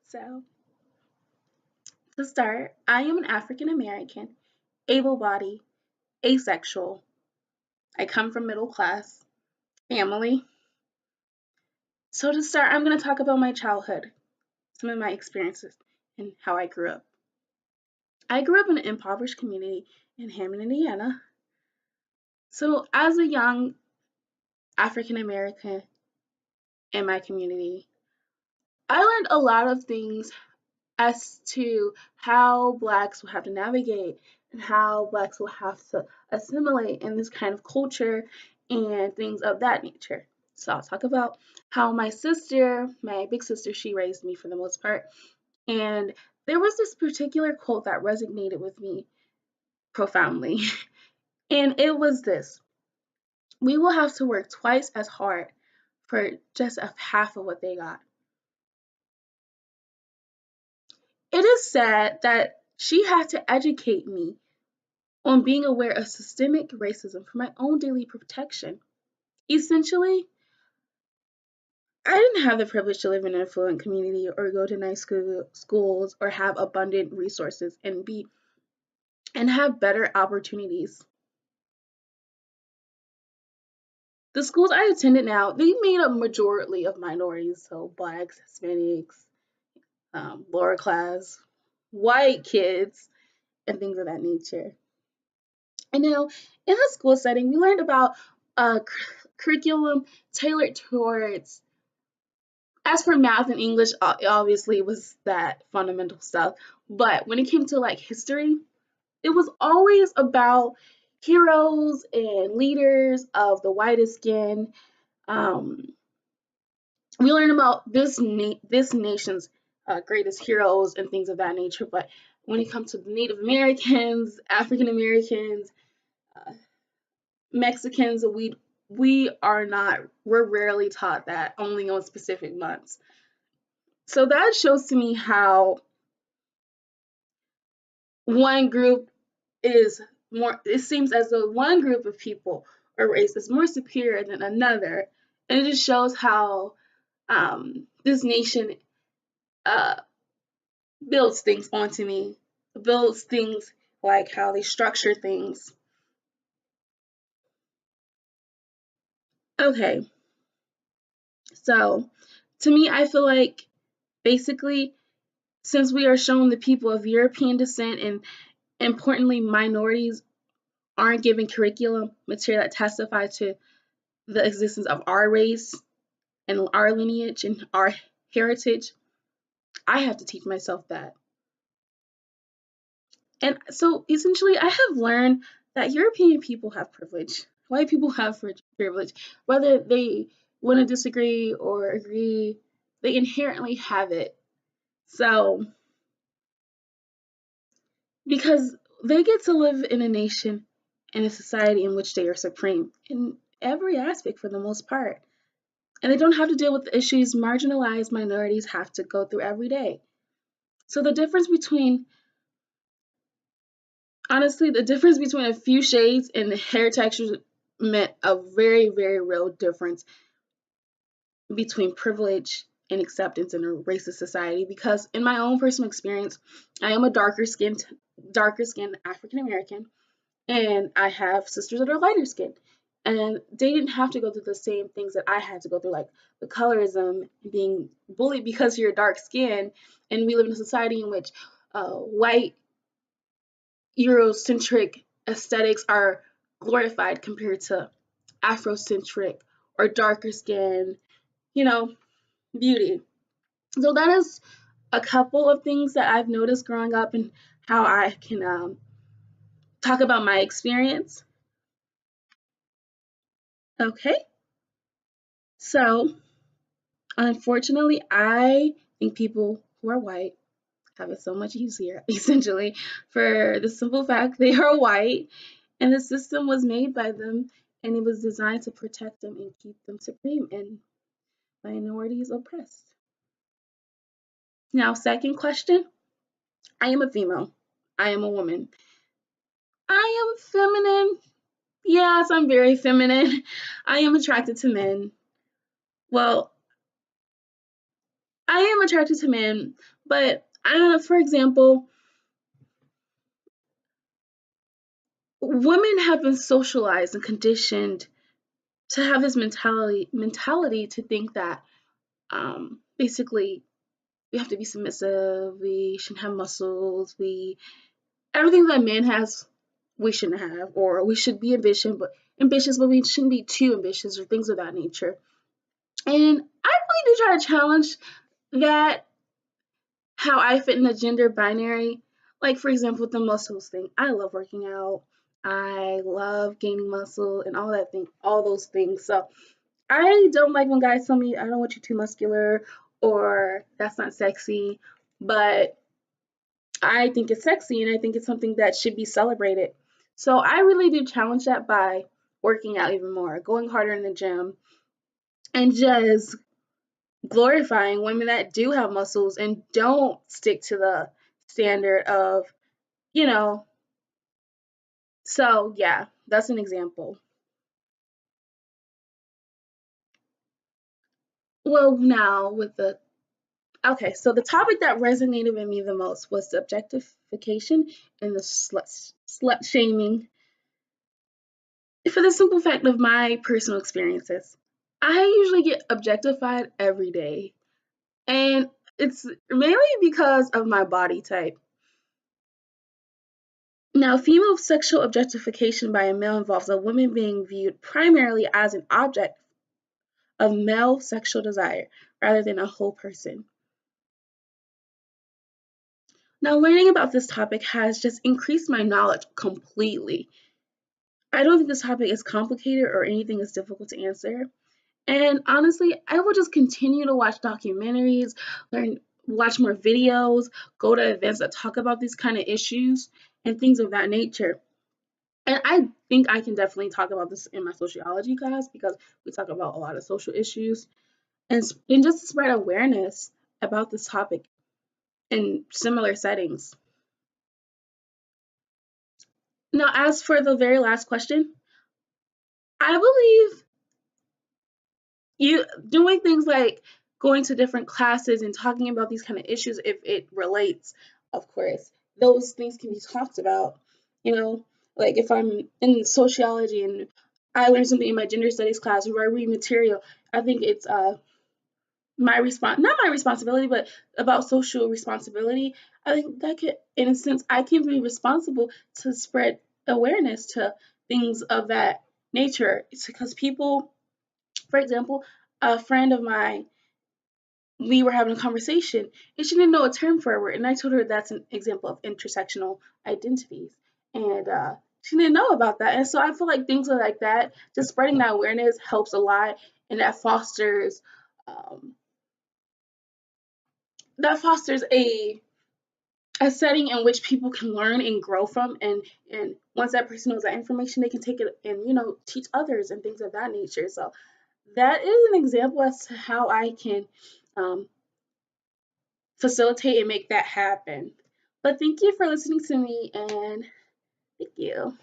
So to start, I am an African American, able bodied, asexual. I come from middle class family. So to start, I'm going to talk about my childhood, some of my experiences, and how I grew up. I grew up in an impoverished community in Hammond, Indiana. So as a young African American in my community, I learned a lot of things as to how Blacks will have to navigate and how Blacks will have to assimilate in this kind of culture and things of that nature. So I'll talk about how my sister, my big sister, she raised me for the most part. And there was this particular quote that resonated with me profoundly. And it was this: we will have to work twice as hard for just a half of what they got. It is sad that she had to educate me on being aware of systemic racism for my own daily protection. Essentially, I didn't have the privilege to live in an affluent community or go to nice schools or have abundant resources and have better opportunities. The schools I attended now, they made up majority of minorities, so blacks, Hispanics, lower class, white kids, and things of that nature. And now, in the school setting, we learned about curriculum tailored towards, as for math and English, obviously it was that fundamental stuff. But when it came to like history, it was always about heroes and leaders of the whitest skin. Um, we learn about this nation's greatest heroes and things of that nature. But when it comes to the Native Americans, African Americans, uh, Mexicans, we are not. We're rarely taught that, only on specific months. So that shows to me how one group is more. It seems as though one group of people or race is more superior than another, and it just shows how this nation uh, builds things onto me, builds things like how they structure things. Okay, so to me, I feel like basically, since we are shown the people of European descent and importantly minorities aren't given curriculum material that testify to the existence of our race and our lineage and our heritage, I have to teach myself that. And so essentially, I have learned that European people have privilege. White people have privilege. Whether they want to disagree or agree, they inherently have it. So, because they get to live in a nation and a society in which they are supreme in every aspect for the most part. And they don't have to deal with the issues marginalized minorities have to go through every day. So the difference between a few shades and hair textures meant a very, very real difference between privilege and acceptance in a racist society. Because in my own personal experience, I am a darker skinned African American, and I have sisters that are lighter skinned. And they didn't have to go through the same things that I had to go through, like the colorism, being bullied because you're dark skinned. And we live in a society in which white Eurocentric aesthetics are glorified compared to Afrocentric or darker skin, you know, beauty. So that is a couple of things that I've noticed growing up and how I can talk about my experience. Okay, so unfortunately, I think people who are white have it so much easier, essentially, for the simple fact they are white and the system was made by them and it was designed to protect them and keep them supreme and minorities oppressed. Now, second question, I am a female. I am a woman. I am feminine. Yes, I'm very feminine. I am attracted to men. Well, I I am attracted to men, but for example, women have been socialized and conditioned to have this mentality to think that basically we have to be submissive, we shouldn't have muscles, we everything that a man has we shouldn't have, or we should be ambitious, but we shouldn't be too ambitious or things of that nature. And I really do try to challenge that, how I fit in the gender binary. Like, for example, with the muscles thing, I love working out. I love gaining muscle and all those things. So I don't like when guys tell me I don't want you too muscular or that's not sexy, but I think it's sexy and I think it's something that should be celebrated. So I really do challenge that by working out even more, going harder in the gym, and just glorifying women that do have muscles and don't stick to the standard of, you know. So yeah, that's an example. Well, now with the okay, so the topic that resonated with me the most was the objectification and the slut shaming, for the simple fact of my personal experiences. I usually get objectified every day, and it's mainly because of my body type. Now, female sexual objectification by a male involves a woman being viewed primarily as an object of male sexual desire rather than a whole person. Now, learning about this topic has just increased my knowledge completely. I don't think this topic is complicated or anything is difficult to answer. And honestly, I will just continue to watch documentaries, watch more videos, go to events that talk about these kind of issues and things of that nature. And I think I can definitely talk about this in my sociology class because we talk about a lot of social issues and just to spread awareness about this topic in similar settings. Now, as for the very last question, I believe you doing things like going to different classes and talking about these kind of issues, if it relates, of course, those things can be talked about. You know, like if I'm in sociology and I learn something in my gender studies class or I read material, I think it's my not my responsibility, but about social responsibility. I think that could, in a sense, I can be responsible to spread awareness to things of that nature. It's because people, for example, a friend of mine, we were having a conversation and she didn't know a term for a word. And I told her that's an example of intersectional identities. And she didn't know about that. And so I feel like things like that, just spreading that awareness helps a lot. And um, that fosters a setting in which people can learn and grow from, and once that person knows that information, they can take it and teach others and things of that nature. So that is an example as to how I can um, facilitate and make that happen. But thank you for listening to me, and thank you.